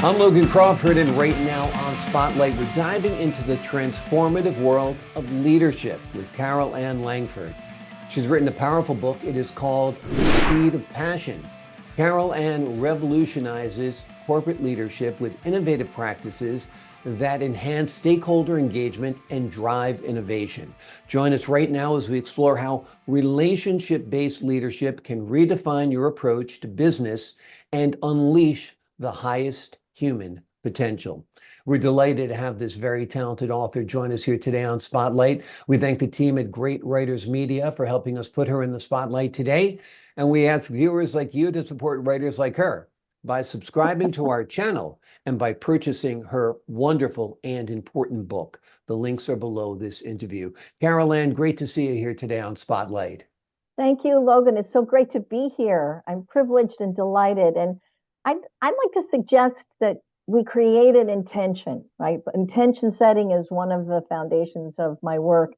I'm Logan Crawford, and right now on Spotlight, we're diving into the transformative world of leadership with Carol Ann Langford. She's written a powerful book. It is called The Speed of Passion. Carol Ann revolutionizes corporate leadership with innovative practices that enhance stakeholder engagement and drive innovation. Join us right now as we explore how relationship-based leadership can redefine your approach to business and unleash the highest human potential. We're delighted to have this very talented author join us here today on Spotlight. We thank the team at Great Writers Media for helping us put her in the spotlight today. And we ask viewers like you to support writers like her by subscribing to our channel and by purchasing her wonderful and important book. The links are below this interview. Carol Ann, great to see you here today on Spotlight. Thank you, Logan. It's so great to be here. I'm privileged and delighted. And I'd like to suggest that we create an intention, right? Intention setting is one of the foundations of my work.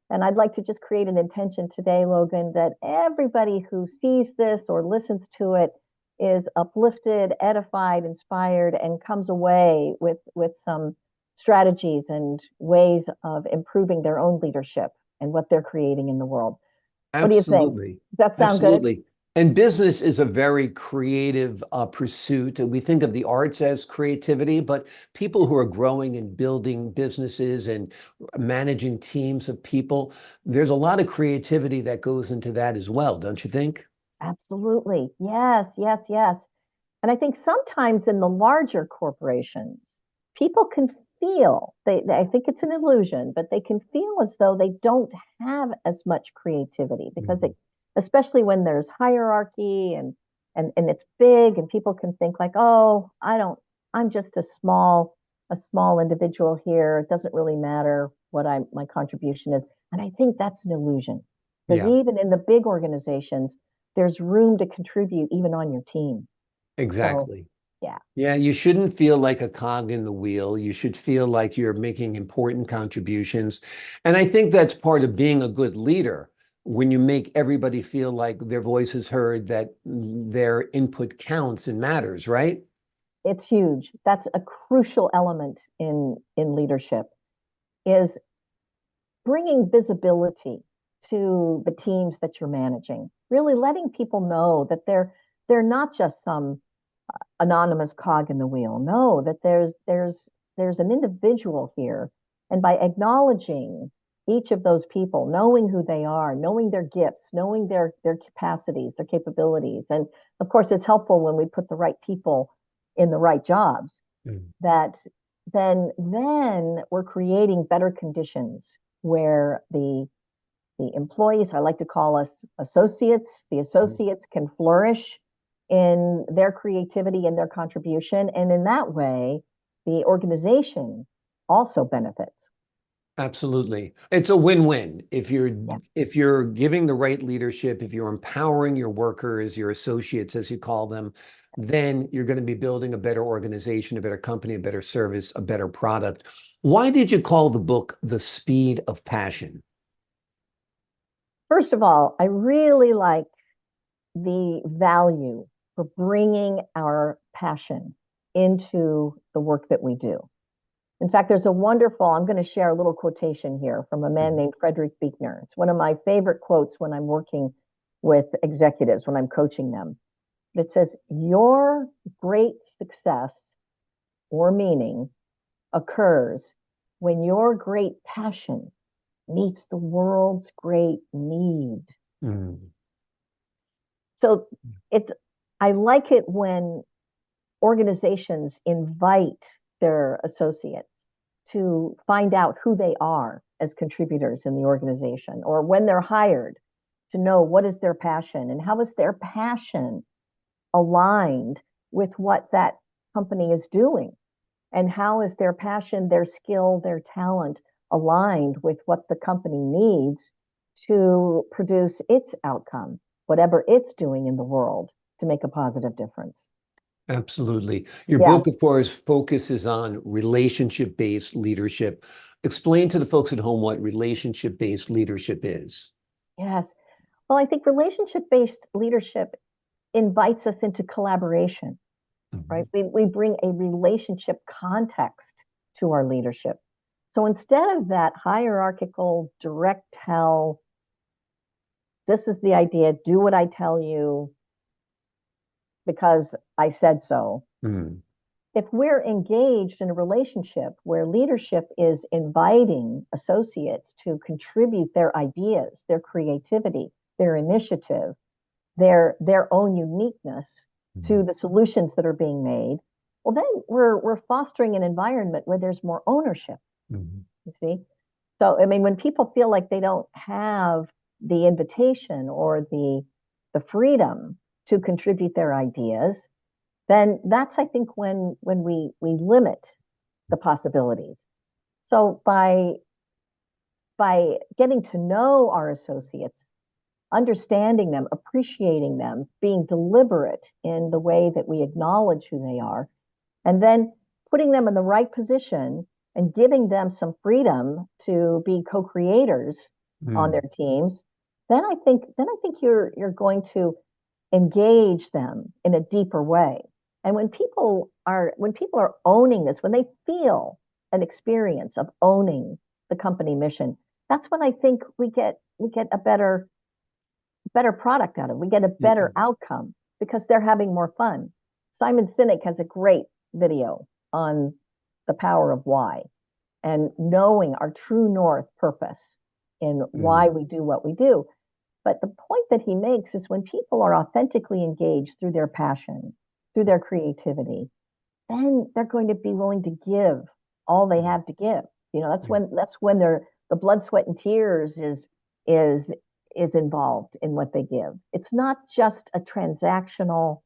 And I'd like to just create an intention today, Logan, that everybody who sees this or listens to it is uplifted, edified, inspired, and comes away with some strategies and ways of improving their own leadership and what they're creating in the world. What do you think? Absolutely. Does that sound good? Absolutely. And business is a very creative pursuit. We think of the arts as creativity, but people who are growing and building businesses and managing teams of people, there's a lot of creativity that goes into that as well, don't you think? Absolutely. Yes, yes, yes. And I think sometimes in the larger corporations, people can feel, I think it's an illusion, but they can feel as though they don't have as much creativity because Mhm. especially when there's hierarchy and it's big and people can think like, oh, I'm just a small individual here. It doesn't really matter what my contribution is. And I think that's an illusion because Yeah. even in the big organizations, there's room to contribute even on your team. So Exactly. yeah. Yeah, you shouldn't feel like a cog in the wheel. You should feel like you're making important contributions. And I think that's part of being a good leader when you make everybody feel like their voice is heard, that their input counts and matters, right? It's huge. That's a crucial element in leadership is bringing visibility to the teams that you're managing. Really letting people know that they're not just some anonymous cog in the wheel. No, that there's an individual here, and by acknowledging each of those people, knowing who they are, knowing their gifts, knowing their capacities, their capabilities, and of course, it's helpful when we put the right people in the right jobs. Mm. That then we're creating better conditions where the employees, I like to call us associates, the associates can flourish in their creativity and their contribution. And in that way, the organization also benefits. Absolutely. It's a win-win. Yeah. If you're giving the right leadership, if you're empowering your workers, your associates, as you call them, then you're going to be building a better organization, a better company, a better service, a better product. Why did you call the book The Speed of Passion? First of all, I really like the value for bringing our passion into the work that we do. In fact, there's a wonderful, I'm going to share a little quotation here from a man Mhm. named Frederick Buechner. It's one of my favorite quotes when I'm working with executives, when I'm coaching them. It says, your great success or meaning occurs when your great passion meets the world's great need. Mm. So it's, I like it when organizations invite their associates to find out who they are as contributors in the organization, or when they're hired to know what is their passion and how is their passion aligned with what that company is doing, and how is their passion, their skill, their talent aligned with what the company needs to produce its outcome, whatever it's doing in the world to make a positive difference. Absolutely. Your Yeah. book, of course, focuses on relationship-based leadership. Explain to the folks at home what relationship-based leadership is. Yes. Well, I think relationship based leadership invites us into collaboration. Mhm. right? We bring a relationship context to our leadership. So instead of that hierarchical, direct tell, this is the idea, do what I tell you because I said so. Mhm. If we're engaged in a relationship where leadership is inviting associates to contribute their ideas, their creativity, their initiative, their own uniqueness to Mhm. the solutions that are being made, well, then we're fostering an environment where there's more ownership. Mhm. You see, so I mean, when people feel like they don't have the invitation or the freedom to contribute their ideas, then that's I think when we limit the possibilities. So by getting to know our associates, understanding them, appreciating them, being deliberate in the way that we acknowledge who they are, and then putting them in the right position and giving them some freedom to be co-creators on their Mhm. teams, then I think you're going to engage them in a deeper way. And when people are owning this, when they feel an experience of owning the company mission, that's when I think we get a better product out of it. We get a better Mhm. outcome because they're having more fun. Simon Sinek has a great video on the power of why and knowing our true north purpose in why Mhm. we do what we do. But the point that he makes is when people are authentically engaged through their passion, through their creativity, then they're going to be willing to give all they have to give. You know, that's Mhm. when the blood, sweat, and tears is is involved in what they give. It's not just a transactional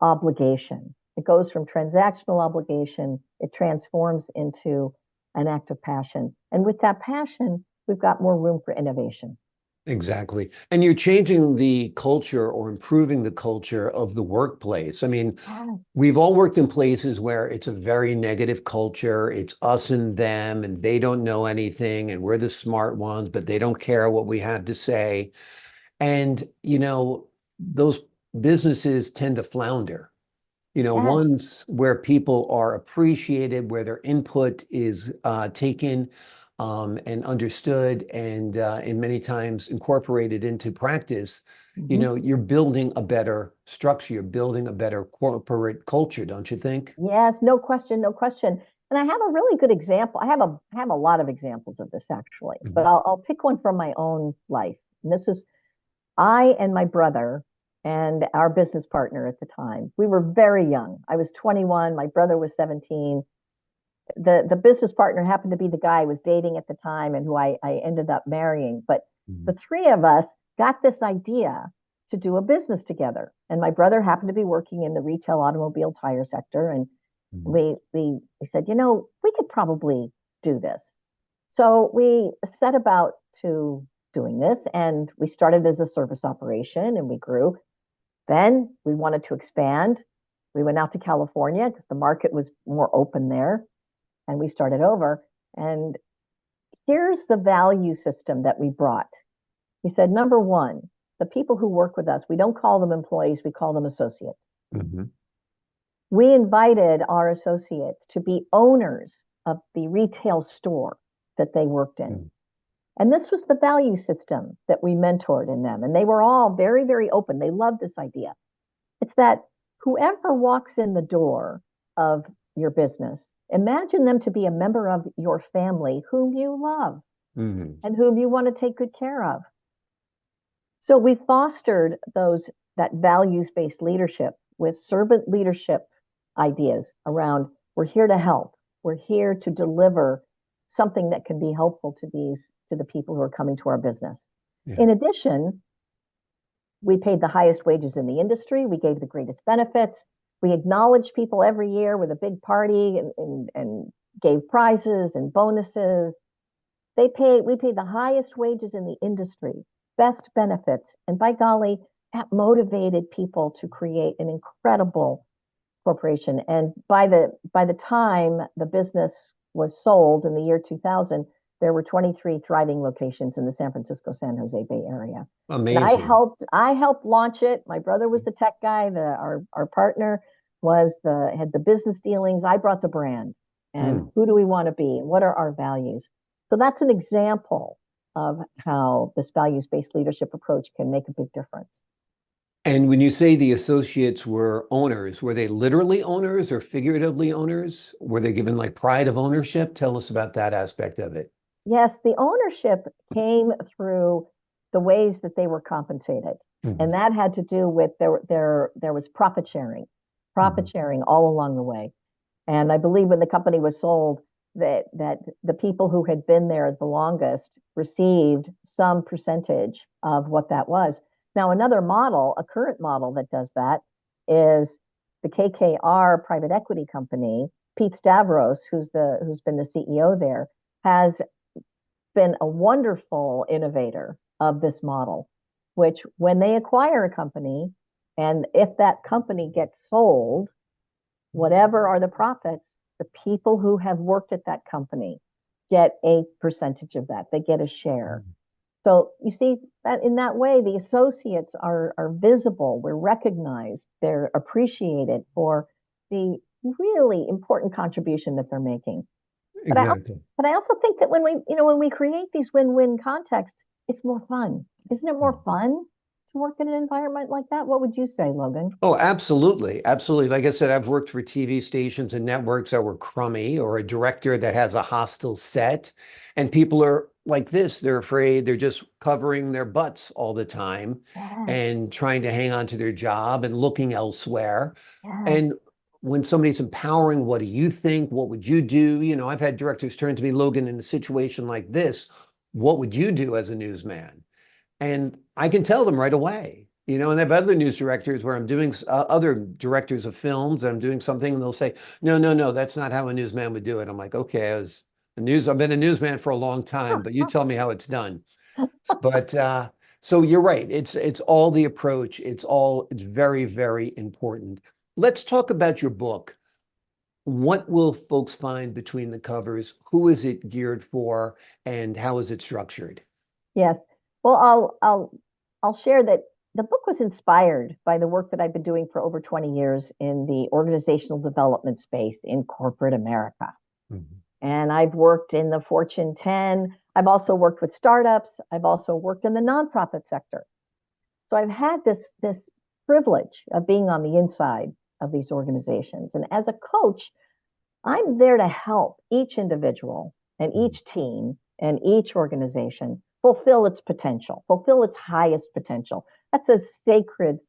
obligation. It goes from transactional obligation, it transforms into an act of passion. And with that passion, we've got more room for innovation. Exactly. And you're changing the culture or improving the culture of the workplace. I mean, Yeah. we've all worked in places where it's a very negative culture. It's us and them, and they don't know anything, and we're the smart ones, but they don't care what we have to say. And, those businesses tend to flounder. Yes. Ones where people are appreciated, where their input is taken and understood and many times incorporated into practice. Mhm. You're building a better structure, you're building a better corporate culture, don't you think? Yes, no question, no question. And I have a really good example. I have a lot of examples of this actually, but Mhm. I'll pick one from my own life. And this is I and my brother and our business partner at the time. We were very young. I was 21, my brother was 17. The business partner happened to be the guy I was dating at the time and who I ended up marrying. But the Mhm. three of us got this idea to do a business together. And my brother happened to be working in the retail automobile tire sector. And Mhm. we said, we could probably do this. So we set about to doing this and we started as a service operation and we grew. Then we wanted to expand. We went out to California because the market was more open there and we started over. And here's the value system that we brought. We said, number one, the people who work with us, we don't call them employees, we call them associates. Mhm. We invited our associates to be owners of the retail store that they worked in. Mhm. And this was the value system that we mentored in them. And they were all very, very open. They loved this idea. It's that whoever walks in the door of your business, imagine them to be a member of your family whom you love Mhm. and whom you want to take good care of. So we fostered that values-based leadership with servant leadership ideas around we're here to help. We're here to deliver something that can be helpful to the people who are coming to our business. Yeah. In addition, we paid the highest wages in the industry. We gave the greatest benefits. We acknowledged people every year with a big party and gave prizes and bonuses. We paid the highest wages in the industry, best benefits. And by golly, that motivated people to create an incredible corporation. And by the time the business was sold in the year 2000, there were 23 thriving locations in the San Francisco San Jose Bay area. And I Amazing. helped I helped launch it. My brother was the tech guy, our partner. had the business dealings. I brought the brand. And Mm. who do we want to be? And what are our values? So that's an example of how this values-based leadership approach can make a big difference. And when you say the associates were owners, were they literally owners or figuratively owners? Were they given like pride of ownership? Tell us about that aspect of it. Yes, the ownership came through the ways that they were compensated. Mhm. And that had to do with there was profit Mhm. sharing all along the way. And I believe when the company was sold, that the people who had been there the longest received some percentage of what that was. Now, another model, a current model that does that is the KKR private equity company. Pete Stavros, who's been the CEO there, has been a wonderful innovator of this model, which when they acquire a company, and if that company gets sold, whatever are the profits, the people who have worked at that company get a percentage of that. They get a share. So you see that in that way, the associates are visible. We're recognized. They're appreciated for the really important contribution that they're making. But I Exactly. but I also think that when we create these win-win contexts, it's more fun. Isn't it more fun to work in an environment like that? What would you say, Logan? Oh, absolutely. Absolutely. Like I said, I've worked for TV stations and networks that were crummy, or a director that has a hostile set. And people are like this. They're afraid, they're just covering their butts all the time Yes, and trying to hang on to their job and looking elsewhere. yes, And when somebody's empowering, what do you think? What would you do? I've had directors turn to me, Logan, in a situation like this, what would you do as a newsman? And I can tell them right away. And I have other news directors where I'm doing other directors of films, and I'm doing something, and they'll say, "No, no, no, that's not how a newsman would do it." I'm like, "Okay, I've been a newsman for a long time, but you tell me how it's done." But so you're right. It's all the approach. It's very, very important. Let's talk about your book. What will folks find between the covers? Who is it geared for, and how is it structured? yes. Well, I'll share that the book was inspired by the work that I've been doing for over 20 years in the organizational development space in corporate America. Mhm. And I've worked in the Fortune 10. I've also worked with startups. I've also worked in the nonprofit sector. So I've had this privilege of being on the inside of these organizations. And as a coach, I'm there to help each individual and Mhm. each team and each organization fulfill its potential, fulfill its highest potential. That's a sacred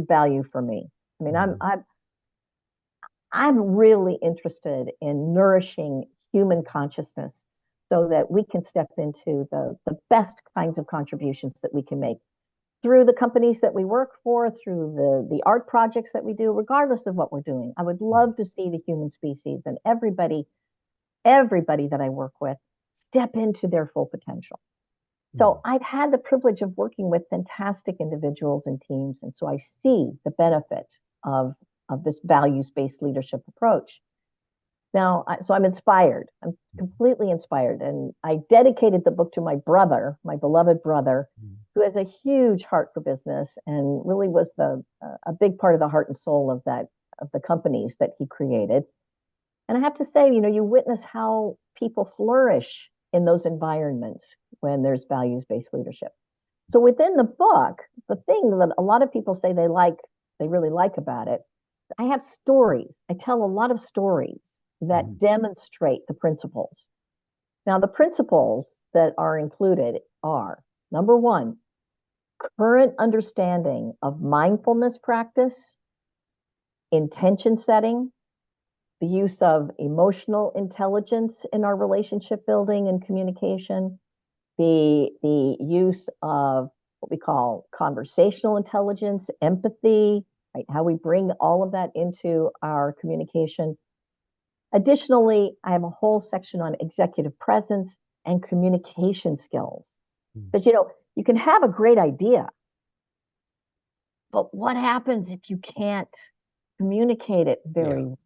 value for me. I mean, Mhm. I'm really interested in nourishing human consciousness so that we can step into the best kinds of contributions that we can make through the companies that we work for, through the art projects that we do, regardless of what we're doing. I would love to see the human species and everybody that I work with step into their full potential. So Mhm. I've had the privilege of working with fantastic individuals and teams. And so I see the benefit of, of this values-based leadership approach. Now, so I'm inspired. I'm completely inspired. And I dedicated the book to my brother, my beloved brother, who has a huge heart for business and really was a big part of the heart and soul of the companies that he created. And I have to say, you witness how people flourish in those environments when there's values-based leadership. So within the book, the thing that a lot of people say they really like about it, I have stories. I tell a lot of stories that Mhm. demonstrate the principles. Now, the principles that are included are number one, current understanding of mindfulness practice, intention setting, the use of emotional intelligence in our relationship building and communication, the use of what we call conversational intelligence, empathy, right? How we bring all of that into our communication. Additionally, I have a whole section on executive presence and communication skills. Mhm. Because you can have a great idea, but what happens if you can't communicate it Yeah. very well?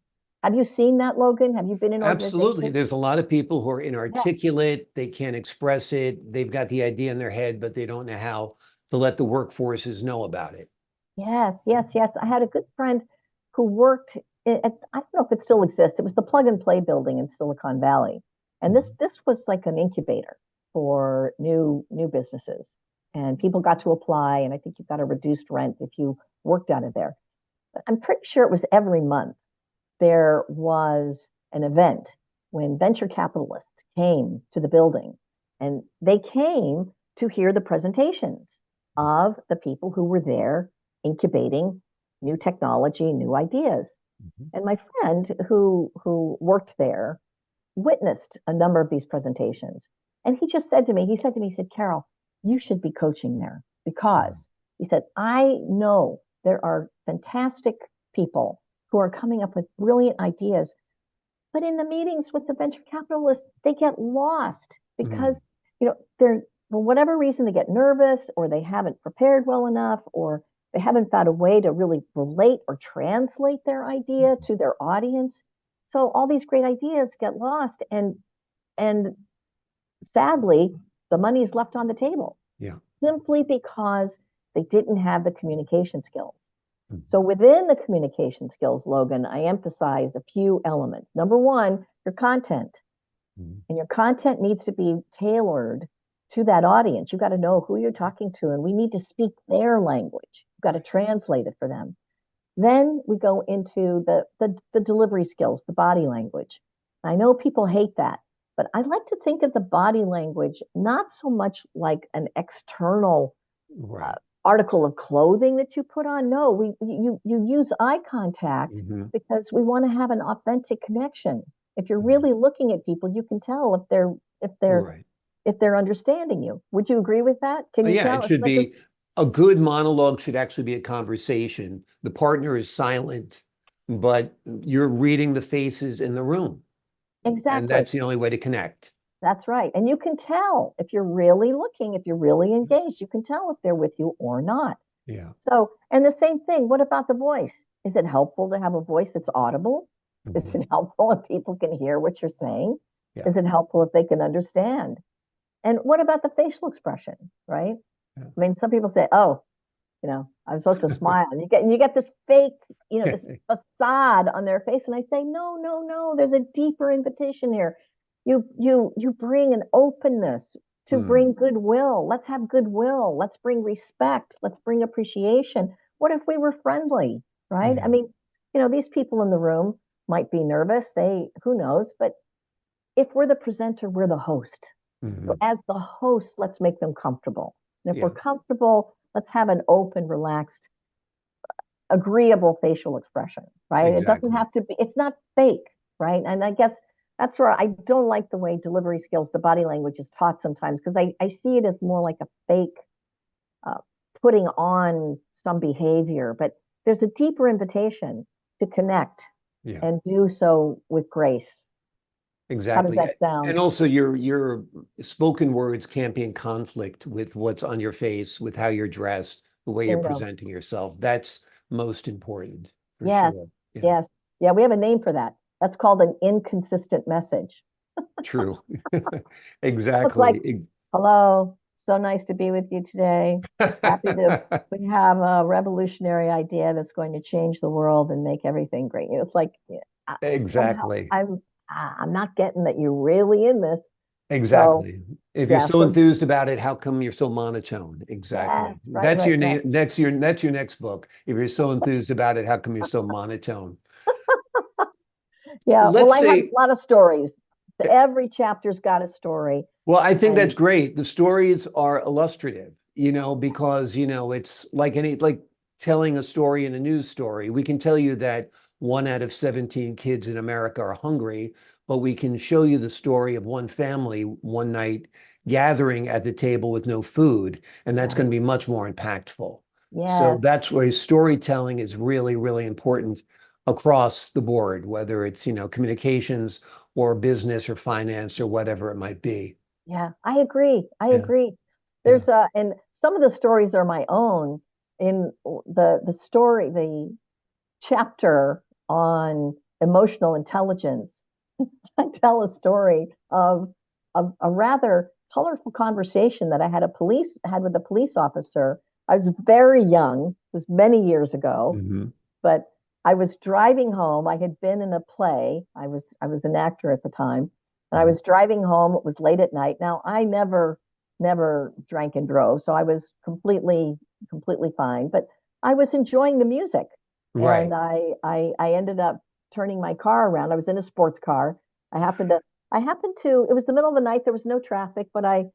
Have you seen that, Logan? Have you been in Absolutely. organizations? There's a lot of people who are Yeah. inarticulate. They can't express it. They've got the idea in their head, but they don't know how to let the workforces know about it. Yes, yes, yes. I had a good friend who worked I don't know if it still exists. It was the Plug and Play building in Silicon Valley. And this was like an incubator for new businesses. And people got to apply, and I think you got a reduced rent if you worked out of there. But I'm pretty sure it was every month there was an event when venture capitalists came to the building, and they came to hear the presentations of the people who were there incubating new technology, new ideas. And my friend who worked there witnessed a number of these presentations. And he just said to me, he said, Carol, you should be coaching there because he said, I know there are fantastic people who are coming up with brilliant ideas, but in the meetings with the venture capitalists, they get lost because, they're, for whatever reason, they get nervous or they haven't prepared well enough or they haven't found a way to really relate or translate their idea to their audience. So all these great ideas get lost, and sadly, the money is left on the table. Yeah. Simply because they didn't have the communication skills. So within the communication skills, Logan, I emphasize a few elements. Number one, your content. And your content needs to be tailored to that audience. You've got to know who you're talking to, and we need to speak their language. You've got to translate it for them. Then we go into the delivery skills, the body language. I know people hate that, but I like to think of the body language not so much like an external article of clothing that you put on. No, you use eye contact because we want to have an authentic connection. If you're really looking at people, you can tell if they're understanding you. Would you agree with that? Can you tell? It should be a good monologue should actually be a conversation. The partner is silent, but you're reading the faces in the room. Exactly. And that's the only way to connect. That's right. And you can tell if you're really looking, if you're really engaged, you can tell if they're with you or not. Yeah. So, and the same thing, what about the voice? Is it helpful to have a voice that's audible? Is it helpful if people can hear what you're saying? Yeah. Is it helpful if they can understand? And what about the facial expression, right? Yeah. I mean, some people say, oh, I'm supposed to smile. And you get this fake, this facade on their face. And I say, no, there's a deeper invitation here. You bring an openness to bring goodwill. Let's have goodwill. Let's bring respect. Let's bring appreciation. What if we were friendly, right? Yeah. I mean, these people in the room might be nervous. Who knows? But if we're the presenter, we're the host. So as the host, let's make them comfortable. And if we're comfortable, let's have an open, relaxed, agreeable facial expression, right? Exactly. It doesn't have to be, it's not fake, right? And I guess that's where I don't like the way delivery skills, the body language is taught sometimes, because I see it as more like a fake putting on some behavior. But there's a deeper invitation to connect and do so with grace. Exactly. How does that sound? And also your spoken words can't be in conflict with what's on your face, with how you're dressed, the way you're presenting yourself. That's most important for sure. Yeah. Yes. Yeah, we have a name for that. That's called an inconsistent message. True. Exactly. It's like, hello, so nice to be with you today. Happy we have a revolutionary idea that's going to change the world and make everything great. It's like, exactly. I'm not getting that you're really in this. Exactly. So, if you're so enthused about it, how come you're so monotone? Exactly. Yes, That's your name. That's your next book. If you're so enthused about it, how come you're so monotone? Yeah. Let's I have a lot of stories. Every chapter's got a story. Well, I think that's great. The stories are illustrative, because, it's like telling a story in a news story. We can tell you that 1 out of 17 kids in America are hungry, but we can show you the story of one family one night gathering at the table with no food, and that's going to be much more impactful. Yes. So that's why storytelling is really, really important across the board, whether it's, communications or business or finance or whatever it might be. Yeah, I agree. I agree. There's and some of the stories are my own. In the chapter on emotional intelligence, I tell a story of a rather colorful conversation that I had with a police officer. I was very young, this was many years ago, but I was driving home. I had been in a play. I was an actor at the time, and I Mhm. was driving home. It was late at night. Now I never drank and drove, so I was completely fine. But I was enjoying the music, and Right. I ended up turning my car around. I was in a sports car. I happened to I happened to. It was the middle of the night. There was no traffic, but I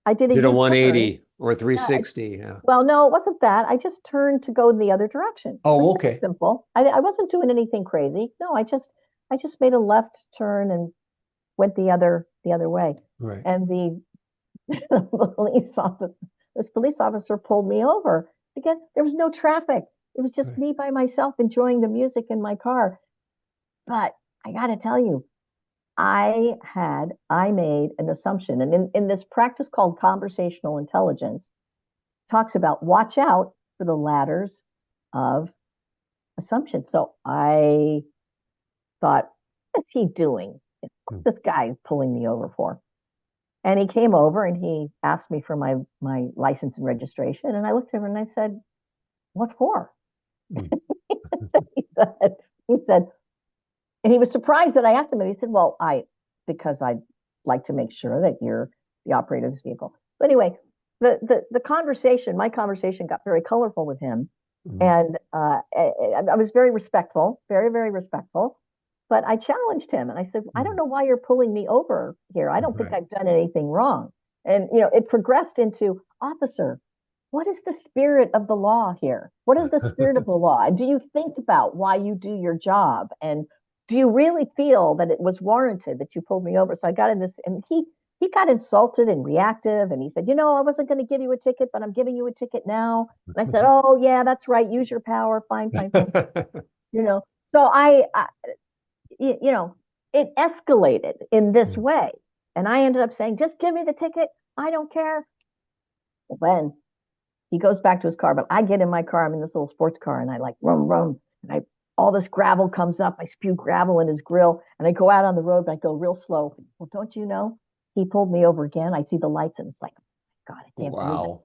did a Did a U-turn. 180 or Yeah, 360. Yeah. well, no, it wasn't that. I just turned to go in the other direction. It was Oh, very okay. simple. I wasn't doing anything crazy. No, I just made a left turn and went the other way. Right. And the police officer, this police officer pulled me over because there was no traffic. It was just Right. me by myself enjoying the music in my car. But I got to tell you, I made an assumption. And in this practice called conversational intelligence, talks about watch out for the ladders of assumption. So I thought, what's he doing? What's Mm. this guy pulling me over for? And he came over and he asked me for my license and registration. And I looked at him and I said, what for? Mm. he said, he said, and he was surprised that I asked him. And he said, well, because I'd like to make sure that you're the operator of this vehicle. But anyway, my conversation got very colorful with him. Mm. And I was very respectful, very, very respectful. But I challenged him and I said, I don't Mm. know why you're pulling me over here. I don't think Right. I've done anything wrong. And, it progressed into, officer, what is the spirit of the law here? What is the spirit of the law? And do you think about why you do your job? And do you really feel that it was warranted that you pulled me over? So I got in this, and he got insulted and reactive, and he said, I wasn't going to give you a ticket, but I'm giving you a ticket now. And I said, oh yeah, that's right. Use your power. Fine, fine, fine. You know, so you know, it escalated in this Mm. way, and I ended up saying, just give me the ticket. I don't care. When he goes back to his car, but I get in my car. I'm in this little sports car, and I like rum, and I all this gravel comes up. I spew gravel in his grill, and I go out on the road. And I go real slow. Well, don't you know? He pulled me over again. I see the lights, and it's like, God, I can't believe it. Wow.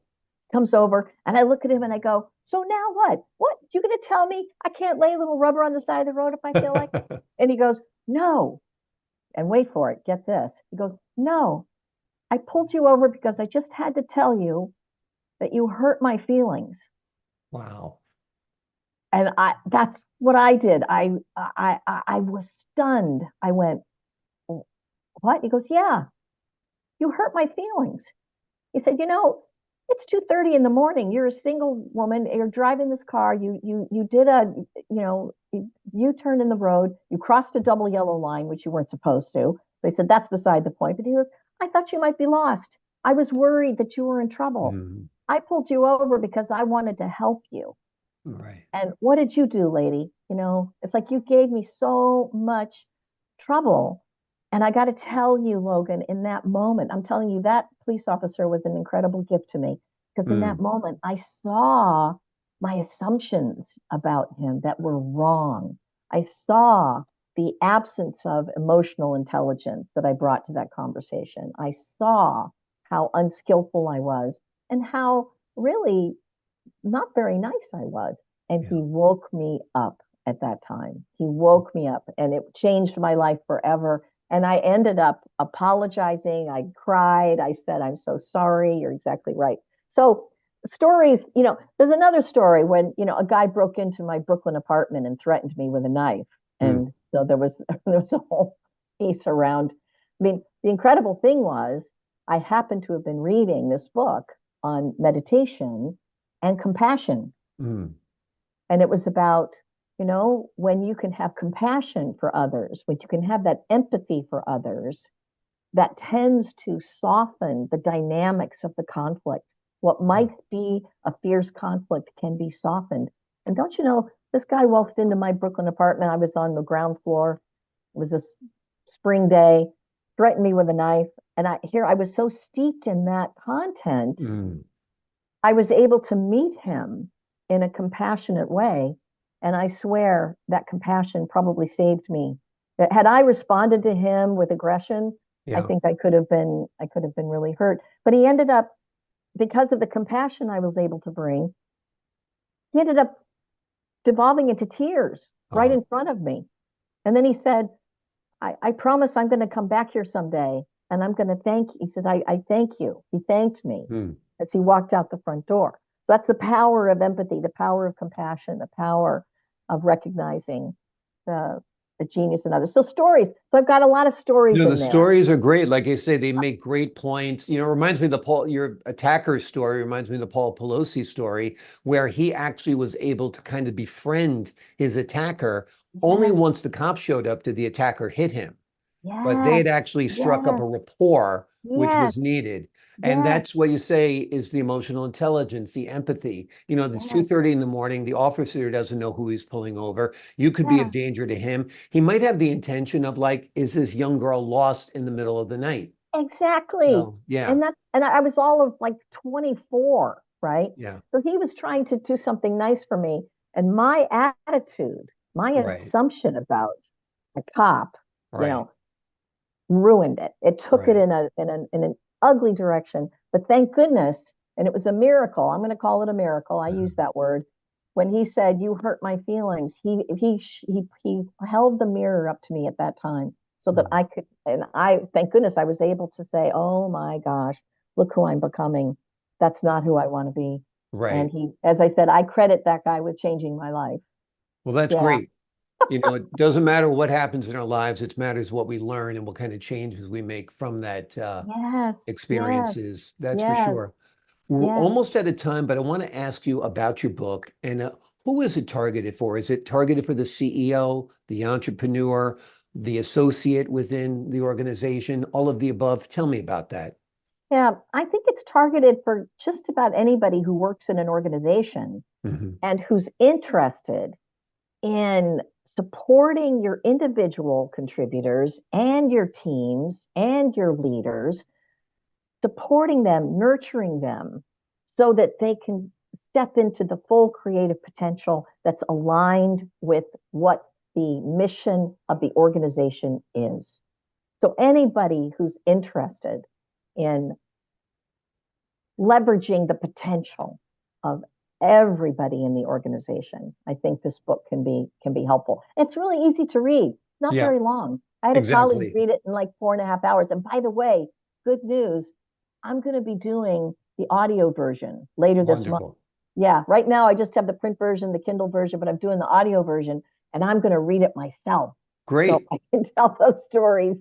Comes over, and I look at him, and I go, so now what? What you gonna tell me? I can't lay a little rubber on the side of the road if I feel like it? And he goes, no. And wait for it. Get this. He goes, no. I pulled you over because I just had to tell you that you hurt my feelings. Wow. And that's what I did. I was stunned. I went, what? He goes, yeah, you hurt my feelings. He said, it's 2:30 in the morning. You're a single woman. You're driving this car. You did you turned in the road. You crossed a double yellow line, which you weren't supposed to. They said that's beside the point. But he goes, I thought you might be lost. I was worried that you were in trouble. Mm. I pulled you over because I wanted to help you. Right. And what did you do, lady? It's like you gave me so much trouble. And I got to tell you, Logan, in that moment, I'm telling you, that police officer was an incredible gift to me because in that Mm. moment, I saw my assumptions about him that were wrong. I saw the absence of emotional intelligence that I brought to that conversation. I saw how unskillful I was and how really not very nice I was. And Yeah. he woke me up at that time. He woke me up and it changed my life forever. And I ended up apologizing. I cried. I said, I'm so sorry. You're exactly right. So, stories, there's another story when, a guy broke into my Brooklyn apartment and threatened me with a knife. Mm. And so there was a whole piece around. I mean, the incredible thing was I happened to have been reading this book on meditation and compassion. Mm. And it was about, when you can have compassion for others, when you can have that empathy for others, that tends to soften the dynamics of the conflict. What might be a fierce conflict can be softened. And don't you know, this guy waltzed into my Brooklyn apartment. I was on the ground floor. It was a spring day, threatened me with a knife. And I was so steeped in that content, Mm. I was able to meet him in a compassionate way. And I swear that compassion probably saved me. That had I responded to him with aggression, I Yeah. think I could have been really hurt. But he ended up, because of the compassion I was able to bring, he ended up devolving into tears. right Uh, in front of me. And then he said, I promise I'm going to come back here someday and I'm going to thank you. He said, I thank you. He thanked me hmm. as he walked out the front door. So that's the power of empathy, the power of compassion, the power of recognizing the, the genius in others. So stories. So I've got a lot of stories The in there. stories are great. Like I say, they make great points. It reminds me of your attacker story reminds me of the Paul Pelosi story, where he actually was able to kind of befriend his attacker. Only Yes, once the cops showed up did the attacker hit him. But they yes, had actually struck up yes, a rapport, which yes, was needed. And yes, that's what you say is the emotional intelligence, the empathy. It's yes, 2:30 in the morning. The officer doesn't know who he's pulling over. You could be of yes. danger to him. He might have the intention of like, is this young girl lost in the middle of the night? Exactly. So yeah, And I was all of like 24, right? yeah, So he was trying to do something nice for me. And my attitude, my right, assumption about a cop, you right, know, ruined it. It took it right. in an ugly direction. But thank goodness, and it was a miracle. I'm going to call it a miracle. I use that word. When he said, "You hurt my feelings," he held the mirror up to me at that time so that Mhm. I could, and I thank goodness I was able to say, "Oh my gosh, look who I'm becoming. That's not who I want to be." And Right. he, as I said, I credit that guy with changing my life. Well, that's Yeah. great. It doesn't matter what happens in our lives. It matters what we learn and what kind of changes we make from that Yes. Yes. experiences. That's for Yes. sure. We're Yes. almost out of time, but I want to ask you about your book and who is it targeted for? Is it targeted for the CEO, the entrepreneur, the associate within the organization, all of the above? Tell me about that. Yeah, I think it's targeted for just about anybody who works in an organization Mhm. and who's interested in supporting your individual contributors and your teams and your leaders, supporting them, nurturing them so that they can step into the full creative potential that's aligned with what the mission of the organization is. So anybody who's interested in leveraging the potential of everybody in the organization. I think this book can be helpful. It's really easy to read, not Yeah, very long. I had a colleague exactly. read it in like 4.5 hours. And by the way, good news, I'm going to be doing the audio version later this month. Wonderful. Yeah, right now I just have the print version, the Kindle version, but I'm doing the audio version and I'm going to read it myself so Great. I can tell those stories.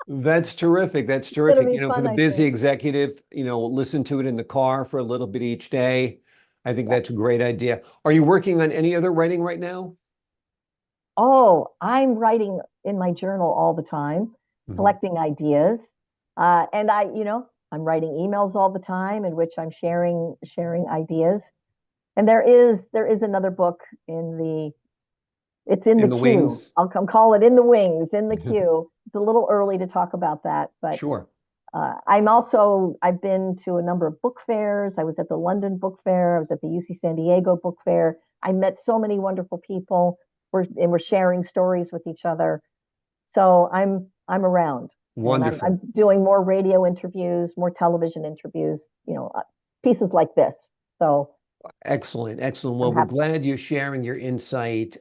That's terrific. That's It's going to terrific. be For fun, the I busy think. executive, listen to it in the car for a little bit each day. I think Yeah. that's a great idea. Are you working on any other writing right now? Oh, I'm writing in my journal all the time, Mhm. collecting ideas. And I'm writing emails all the time in which I'm sharing ideas. And there is another book it's in In the the queue. wings? I'll come call it in the wings, in the queue. It's a little early to talk about that, but Sure. I've been to a number of book fairs. I was at the London Book Fair. I was at the UC San Diego Book Fair. I met so many wonderful people. We're sharing stories with each other. So I'm around, and I'm Wonderful. doing more radio interviews, more television interviews. Pieces like this. So Excellent. Excellent. I'm Well, we're happy. glad you're sharing your insight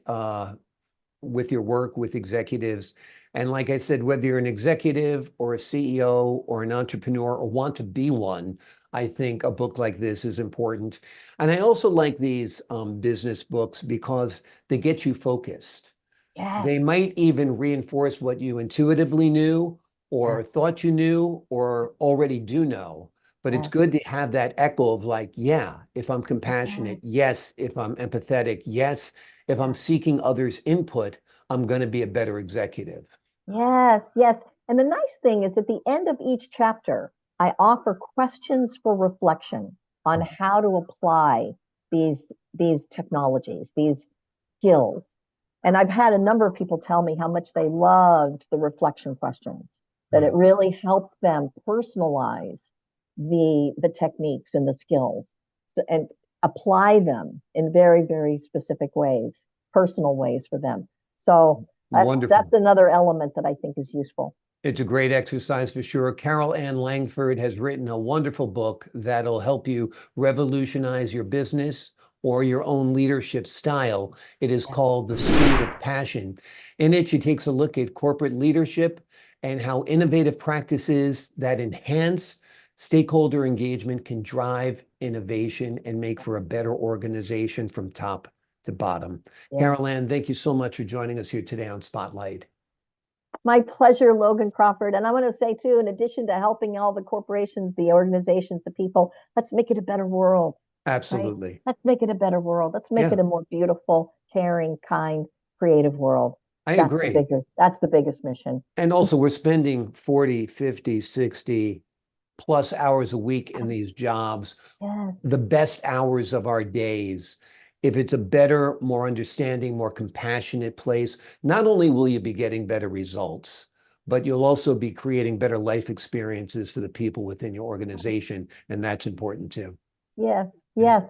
with your work with executives. And like I said, whether you're an executive or a CEO or an entrepreneur or want to be one, I think a book like this is important. And I also like these business books because they get you focused. Yes, They might even reinforce what you intuitively knew or yes, thought you knew or already do know. But it's yes, good to have that echo of like, yeah, if I'm yes, compassionate, yes, if I'm empathetic, yes, if I'm yes. seeking others' input, I'm going to be a better executive. Yes, yes. And the nice thing is at the end of each chapter, I offer questions for reflection on how to apply these these technologies, these skills. And I've had a number of people tell me how much they loved the reflection questions, that it Yeah, really helped them personalize the techniques and the skills and apply them in very, very specific ways, personal ways for them. So that's wonderful. another element that I think is useful. It's a great exercise for sure. Carol Ann Langford has written a wonderful book that'll help you revolutionize your business or your own leadership style. It is called The Speed of Passion. In it, she takes a look at corporate leadership and how innovative practices that enhance stakeholder engagement can drive innovation and make for a better organization from top to bottom. Yeah. Carol Ann, thank you so much for joining us here today on Spotlight. My pleasure, Logan Crawford. And I want to say, too, in addition to helping all the corporations, the organizations, the people, let's make it a better world. Absolutely. Right? Let's make it a better world. Let's make it a more beautiful, caring, kind, creative world. I agree. That's the biggest mission. And also, we're spending 40, 50, 60 plus hours a week in these jobs, the best hours of our days. If it's a better, more understanding, more compassionate place, not only will you be getting better results, but you'll also be creating better life experiences for the people within your organization. And that's important too. Yes, yes.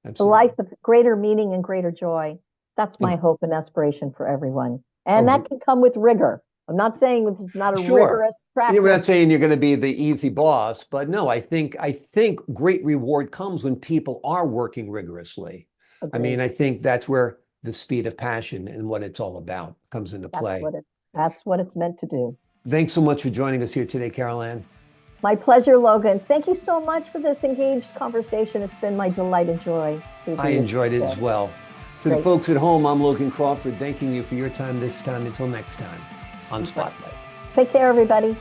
The life of greater meaning and greater joy. That's my hope and aspiration for everyone. And that can come with rigor. I'm not saying this is not a rigorous practice. We're not saying you're going to be the easy boss, but no, I think great reward comes when people are working rigorously. Agreed. I mean, I think that's where the speed of passion and what it's all about comes into play. That's what it's meant to do. Thanks so much for joining us here today, Carol Ann. My pleasure, Logan. Thank you so much for this engaged conversation. It's been my delight and joy. I enjoyed it as well. To the folks at home, I'm Logan Crawford, thanking you for your time this time. Until next time on Spotlight. Take care, everybody.